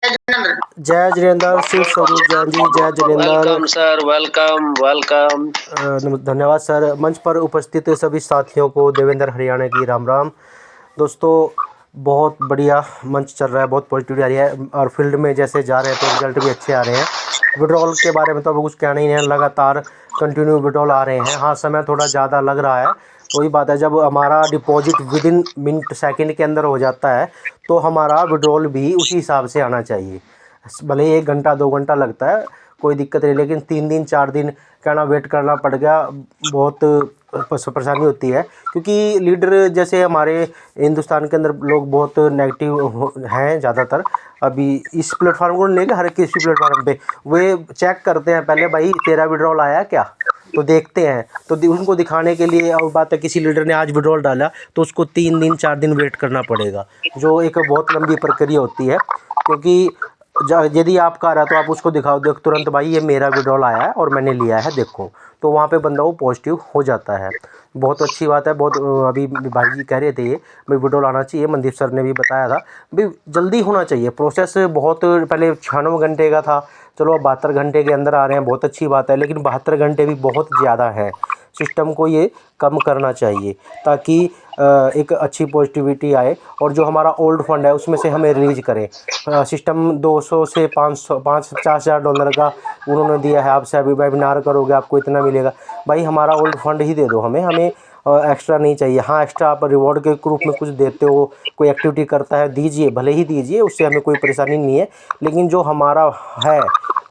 जय जिनेंद्र, शिव स्वरूप जैन जी, जय Jinendra. Welcome sir, welcome welcome. धन्यवाद सर। मंच पर उपस्थित सभी साथियों को देवेंद्र हरियाणा की राम राम। दोस्तों, बहुत बढ़िया मंच चल रहा है, बहुत पॉजिटिविटी आ रही है और फील्ड में जैसे जा रहे हैं तो रिजल्ट भी अच्छे आ रहे हैं। विड्रॉल के बारे में तो अब कुछ कहना ही नहीं है, लगातार कंटिन्यू विड्रॉल आ रहे हैं। हाँ, समय थोड़ा ज़्यादा लग रहा है, वही बात है, जब हमारा deposit with in minute second के अंदर हो जाता है तो हमारा विड्रॉल भी उसी हिसाब से आना चाहिए। भले ही 1 घंटा 2 घंटा लगता है, कोई दिक्कत नहीं, लेकिन 3 दिन 4 दिन कहना वेट करना पड़ गया, बहुत परेशानी होती है। क्योंकि लीडर जैसे हमारे हिंदुस्तान के अंदर लोग बहुत नेगेटिव हैं ज़्यादातर। अभी इस प्लेटफार्म को लेकर हर किसी प्लेटफार्म पे वे चेक करते हैं पहले, भाई तेरा विड्रॉल आया क्या, तो देखते हैं। तो उनको दिखाने के लिए, और बात है किसी लीडर ने आज विड्रॉल डाला तो उसको 3 दिन 4 दिन वेट करना पड़ेगा, जो एक बहुत लंबी प्रक्रिया होती है। क्योंकि यदि आपका आ रहा है तो आप उसको दिखाओ, देख तुरंत भाई ये मेरा विड्रॉल आया है और मैंने लिया है, देखो, तो वहाँ पे बंदा वो पॉजिटिव हो जाता है। बहुत अच्छी बात है। बहुत अभी भाई जी कह रहे थे ये भाई विड्रॉल आना चाहिए, मनदीप सर ने भी बताया था भाई जल्दी होना चाहिए। प्रोसेस बहुत पहले 96 घंटे का था, चलो अब 72 घंटे के अंदर आ रहे हैं, बहुत अच्छी बात है, लेकिन 72 घंटे भी बहुत ज़्यादा है। सिस्टम को ये कम करना चाहिए ताकि एक अच्छी पॉजिटिविटी आए और जो हमारा ओल्ड फंड है उसमें से हमें रिलीज करें। सिस्टम 200 से 550,000 $, का उन्होंने दिया है, आपसे अभी वेबिनार करोगे आपको इतना मिलेगा। भाई हमारा ओल्ड फंड ही दे दो, हमें एक्स्ट्रा नहीं चाहिए। हाँ, एक्स्ट्रा आप रिवॉर्ड के रूप में कुछ देते हो, कोई एक्टिविटी करता है, दीजिए, भले ही दीजिए, उससे हमें कोई परेशानी नहीं है, लेकिन जो हमारा है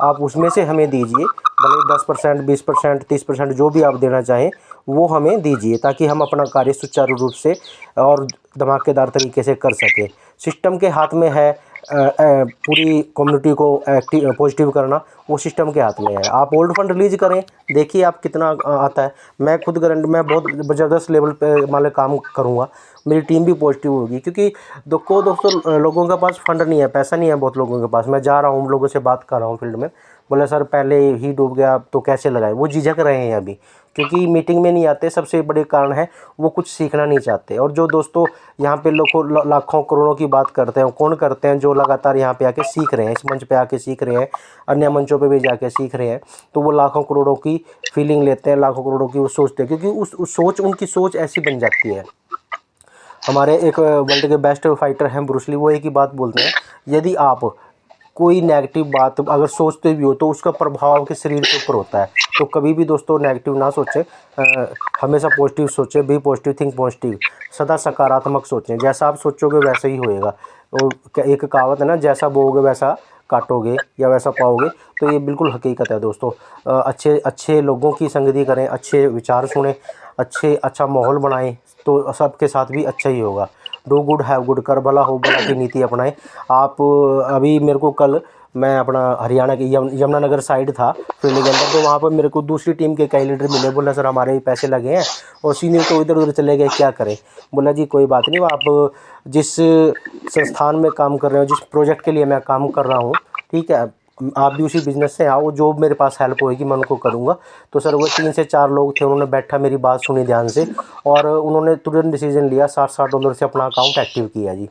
आप उसमें से हमें दीजिए। भले 10%, 20%, 30% जो भी आप देना चाहें वो हमें दीजिए, ताकि हम अपना कार्य सुचारू रूप से और धमाकेदार तरीके से कर सकें। सिस्टम के हाथ में है पूरी कम्युनिटी को एक्टिव पॉजिटिव करना, वो सिस्टम के हाथ में है। आप ओल्ड फंड रिलीज करें, देखिए आप कितना आता है। मैं खुद गारंटी, मैं बहुत ज़बरदस्त लेवल पे मान काम करूँगा, मेरी टीम भी पॉजिटिव होगी। क्योंकि दोस्तों लोगों के पास फंड नहीं है, पैसा नहीं है बहुत लोगों के पास। मैं जा रहा हूँ, लोगों से बात कर रहा हूँ फील्ड में, बोले सर पहले ही डूब गया तो कैसे लगाए, वो झिझक रहे हैं अभी, क्योंकि मीटिंग में नहीं आते। सबसे बड़े कारण है वो कुछ सीखना नहीं चाहते। और जो दोस्तों यहाँ पे लाखों करोड़ों की बात करते हैं, कौन करते हैं, जो लगातार यहाँ पे आके सीख रहे हैं, इस मंच पे आके सीख रहे हैं, अन्य मंचों पे भी जाके सीख रहे हैं, तो वो लाखों करोड़ों की फीलिंग लेते हैं, लाखों करोड़ों की वो सोचते हैं, क्योंकि उस सोच, उनकी सोच ऐसी बन जाती है। हमारे एक वर्ल्ड के बेस्ट फाइटर हैं ब्रूस ली, वो एक ही बात बोलते हैं, यदि आप कोई नेगेटिव बात अगर सोचते भी हो तो उसका प्रभाव आपके शरीर के ऊपर होता है। तो कभी भी दोस्तों नेगेटिव ना सोचें, हमेशा पॉजिटिव सोचें, बी पॉजिटिव, थिंक पॉजिटिव, सदा सकारात्मक सोचें। जैसा आप सोचोगे वैसा ही होएगा। और एक कहावत है ना, जैसा बोओगे वैसा काटोगे या वैसा पाओगे, तो ये बिल्कुल हकीकत है दोस्तों। अच्छे अच्छे लोगों की संगति करें, अच्छे विचार सुने, अच्छा माहौल बनाएं, तो सबके साथ भी अच्छा ही होगा। डू गुड हैव गुड, कर भला हो भला की नीति अपनाएं आप। अभी मेरे को कल, मैं अपना हरियाणा की यमुनानगर साइड था फील्ड के अंदर, तो वहाँ पर मेरे को दूसरी टीम के कई लीडर मिले, बोला सर हमारे पैसे लगे हैं और सीनियर तो इधर उधर चले गए, क्या करें। बोला जी कोई बात नहीं, आप जिस संस्थान में काम कर रहे हो, जिस प्रोजेक्ट के लिए मैं काम कर रहा हूँ, ठीक है, आप भी उसी बिज़नेस से आओ, जो मेरे पास हेल्प होएगी मैं उनको करूँगा। तो सर वो 3 से 4 लोग थे, उन्होंने बैठा, मेरी बात सुनी ध्यान से, और उन्होंने तुरंत डिसीजन लिया, $60 से अपना अकाउंट एक्टिव किया जी।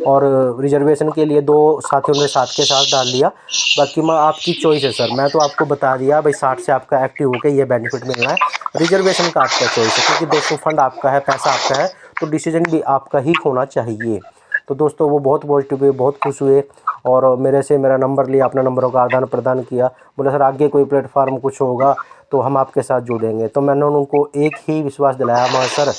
और रिजर्वेशन के लिए 2 साथियों ने साथ के साथ डाल लिया। बाकी मैं, आपकी चॉइस है सर, मैं तो आपको बता दिया भाई 60 से आपका एक्टिव होकर ये बेनिफिट मिलना है। रिजर्वेशन का आपका चॉइस है, क्योंकि दोस्तों फंड आपका है, पैसा आपका है, तो डिसीजन भी आपका ही होना चाहिए। तो दोस्तों वो बहुत पॉजिटिव हुए, बहुत खुश हुए, और मेरे से मेरा नंबर लिया, अपना नंबरों का आदान प्रदान किया। बोले सर आगे कोई प्लेटफार्म कुछ होगा तो हम आपके साथ जुड़ेंगे। तो मैंने उनको एक ही विश्वास दिलाया, मगर सर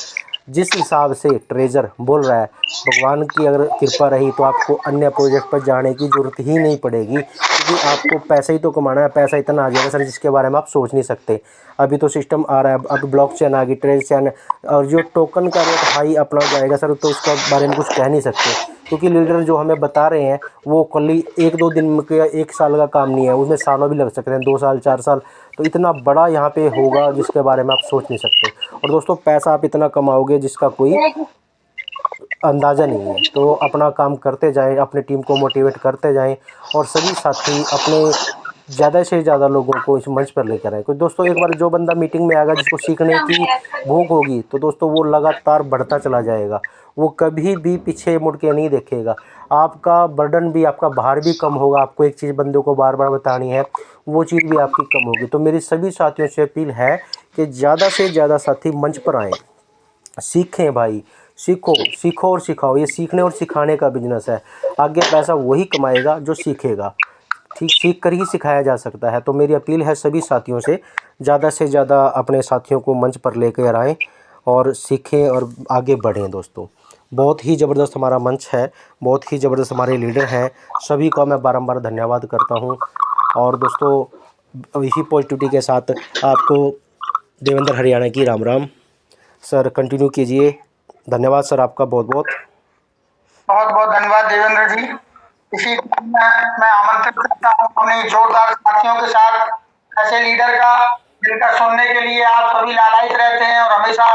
जिस हिसाब से ट्रेजर बोल रहा है, भगवान की अगर कृपा रही तो आपको अन्य प्रोजेक्ट पर जाने की ज़रूरत ही नहीं पड़ेगी, क्योंकि आपको पैसा ही तो कमाना है। पैसा इतना आ जाएगा सर जिसके बारे में आप सोच नहीं सकते। अभी तो सिस्टम आ रहा है, अब ब्लॉकचेन आ गई, ट्रेज चेन, और जो टोकन का रेट हाई अपना जाएगा सर, तो उसका बारे में कुछ कह नहीं सकते, क्योंकि लीडर जो हमें बता रहे हैं वो कल ही 1-2 दिन का, 1 साल का काम नहीं है, उसमें सालों भी लग सकते हैं, 2 साल 4 साल। तो इतना बड़ा यहाँ पे होगा जिसके बारे में आप सोच नहीं सकते। और दोस्तों पैसा आप इतना कमाओगे जिसका कोई अंदाज़ा नहीं है। तो अपना काम करते जाएं, अपनी टीम को मोटिवेट करते जाएं, और सभी साथी अपने ज़्यादा से ज़्यादा लोगों को इस मंच पर लेकर आए। क्योंकि दोस्तों एक बार जो बंदा मीटिंग में आएगा, जिसको सीखने की भूख होगी, तो दोस्तों वो लगातार बढ़ता चला जाएगा। वो कभी भी पीछे मुड़ के नहीं देखेगा। आपका बर्डन भी, आपका भार भी कम होगा। आपको एक चीज़ बंदों को बार बार बतानी है, वो चीज़ भी आपकी कम होगी। तो मेरी सभी साथियों से अपील है कि ज़्यादा से ज़्यादा साथी मंच पर आएँ, सीखें भाई, सीखो सीखो और सिखाओ। ये सीखने और सिखाने का बिजनेस है। आगे पैसा वही कमाएगा जो सीखेगा। ठीक, सीख कर ही सिखाया जा सकता है। तो मेरी अपील है सभी साथियों से ज़्यादा अपने साथियों को मंच पर लेकर आएँ और सीखें और आगे बढ़ें। दोस्तों बहुत ही ज़बरदस्त हमारा मंच है, बहुत ही ज़बरदस्त हमारे लीडर हैं। सभी का मैं बारंबार धन्यवाद करता हूँ। और दोस्तों इसी पॉजिटिविटी के साथ आपको देवेंद्र हरियाणा की राम राम। सर कंटिन्यू कीजिए। धन्यवाद सर, आपका बहुत बहुत। बहुत बहुत धन्यवाद देवेंद्र जी। इसी मैं आमंत्रित करता हूँ अपने जोरदार साथियों के साथ ऐसे लीडर का, जिनका सुनने के लिए आप सभी लालायित रहते हैं और हमेशा